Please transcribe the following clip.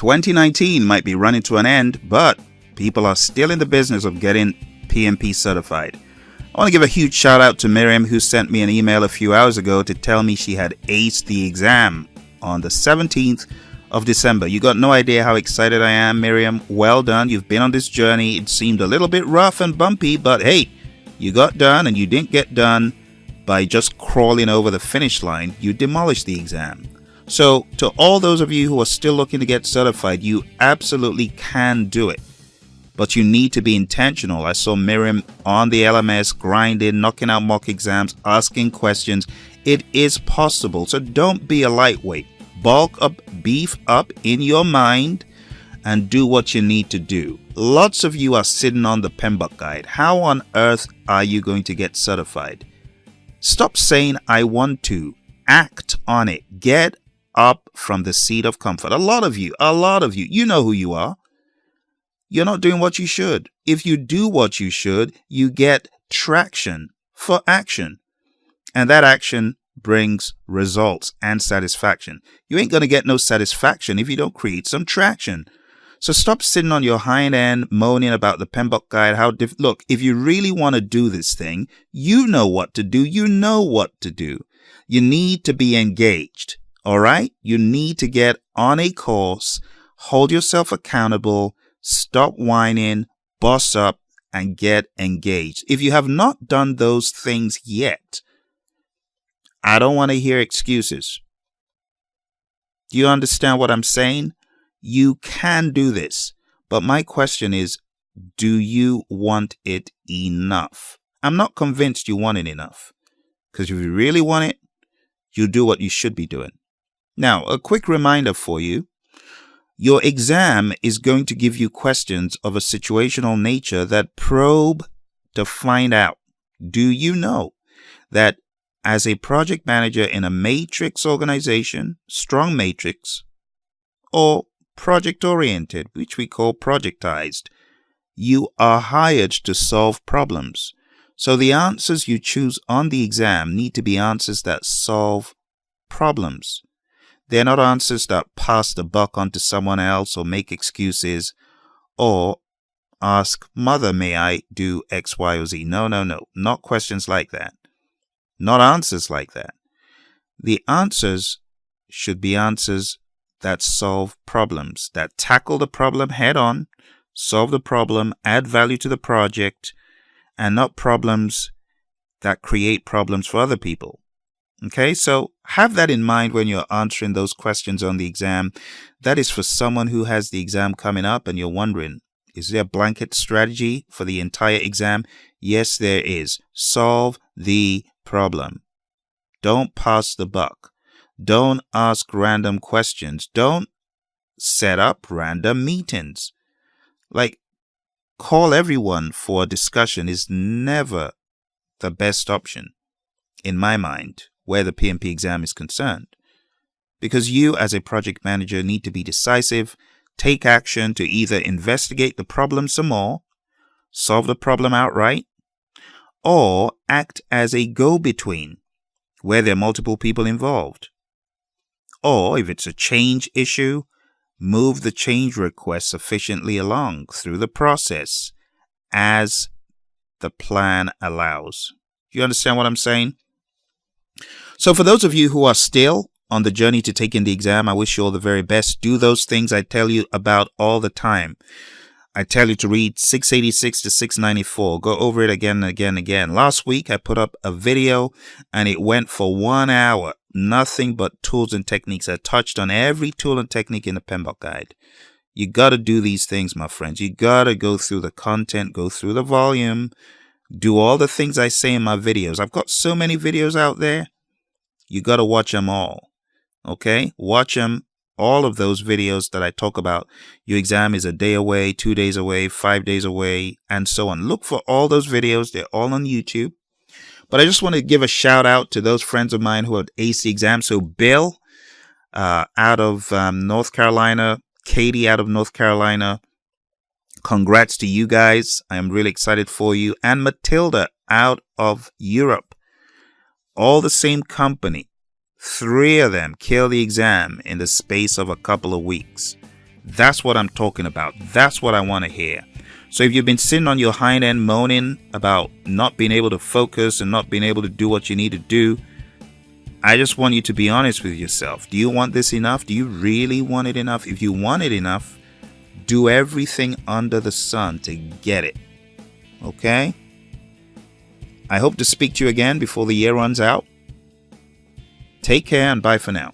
2019 might be running to an end, but people are still in the business of getting PMP certified. I want to give a huge shout out to Miriam, who sent me an email a few hours ago to tell me she had aced the exam on the 17th of December. You got no idea how excited I am, Miriam. Well done. You've been on this journey. It seemed a little bit rough and bumpy, but hey, you got done, and you didn't get done by just crawling over the finish line. You demolished the exam. So to all those of you who are still looking to get certified, you absolutely can do it. But you need to be intentional. I saw Miriam on the LMS grinding, knocking out mock exams, asking questions. It is possible. So don't be a lightweight. Bulk up, beef up in your mind, and do what you need to do. Lots of you are sitting on the PMBOK guide. How on earth are you going to get certified? Stop saying, I want to. Act on it. Get up from the seat of comfort. A lot of you, you know who you are. You're not doing what you should. If you do what you should, you get traction for action. And that action brings results and satisfaction. You ain't going to get no satisfaction if you don't create some traction. So stop sitting on your hind end moaning about the PMBOK guide. Look, if you really want to do this thing, you know what to do. You know what to do. You need to be engaged. All right? You need to get on a course, hold yourself accountable, stop whining, boss up, and get engaged. If you have not done those things yet, I don't want to hear excuses. Do you understand what I'm saying? You can do this. But my question is, do you want it enough? I'm not convinced you want it enough. Because if you really want it, you do what you should be doing. Now, a quick reminder for you. Your exam is going to give you questions of a situational nature that probe to find out, do you know that as a project manager in a matrix organization, strong matrix, or project-oriented, which we call projectized, you are hired to solve problems. So the answers you choose on the exam need to be answers that solve problems. They're not answers that pass the buck on to someone else or make excuses or ask, Mother, may I do X, Y, or Z? No. Not questions like that. Not answers like that. The answers should be answers that solve problems, that tackle the problem head on, solve the problem, add value to the project, and not problems that create problems for other people. Okay, so have that in mind when you're answering those questions on the exam. That is for someone who has the exam coming up and you're wondering, is there a blanket strategy for the entire exam? Yes, there is. Solve the problem. Don't pass the buck. Don't ask random questions. Don't set up random meetings. Like, call everyone for a discussion is never the best option, in my mind, where the PMP exam is concerned. Because you, as a project manager, need to be decisive, take action to either investigate the problem some more, solve the problem outright, or act as a go-between, where there are multiple people involved. Or, if it's a change issue, move the change request sufficiently along through the process as the plan allows. Do you understand what I'm saying? So for those of you who are still on the journey to taking the exam, I wish you all the very best. Do those things I tell you about all the time. I tell you to read 686 to 694. Go over it again and again and again. Last week, I put up a video and it went for 1 hour. Nothing but tools and techniques. I touched on every tool and technique in the PMBOK guide. You got to do these things, my friends. You got to go through the content, go through the volume, do all the things I say in my videos. I've got so many videos out there. You got to watch them all. Okay? Watch them. All of those videos that I talk about. Your exam is a day away, 2 days away, 5 days away, and so on. Look for all those videos. They're all on YouTube. But I just want to give a shout out to those friends of mine who have aced the exam. So Bill out of North Carolina, Katie out of North Carolina. Congrats to you guys. I am really excited for you. And Mathilde out of Europe. All the same company. 3 of them killed the exam in the space of a couple of weeks. That's what I'm talking about. That's what I want to hear. So if you've been sitting on your hind end moaning about not being able to focus and not being able to do what you need to do, I just want you to be honest with yourself. Do you want this enough? Do you really want it enough? If you want it enough, do everything under the sun to get it. Okay? I hope to speak to you again before the year runs out. Take care and bye for now.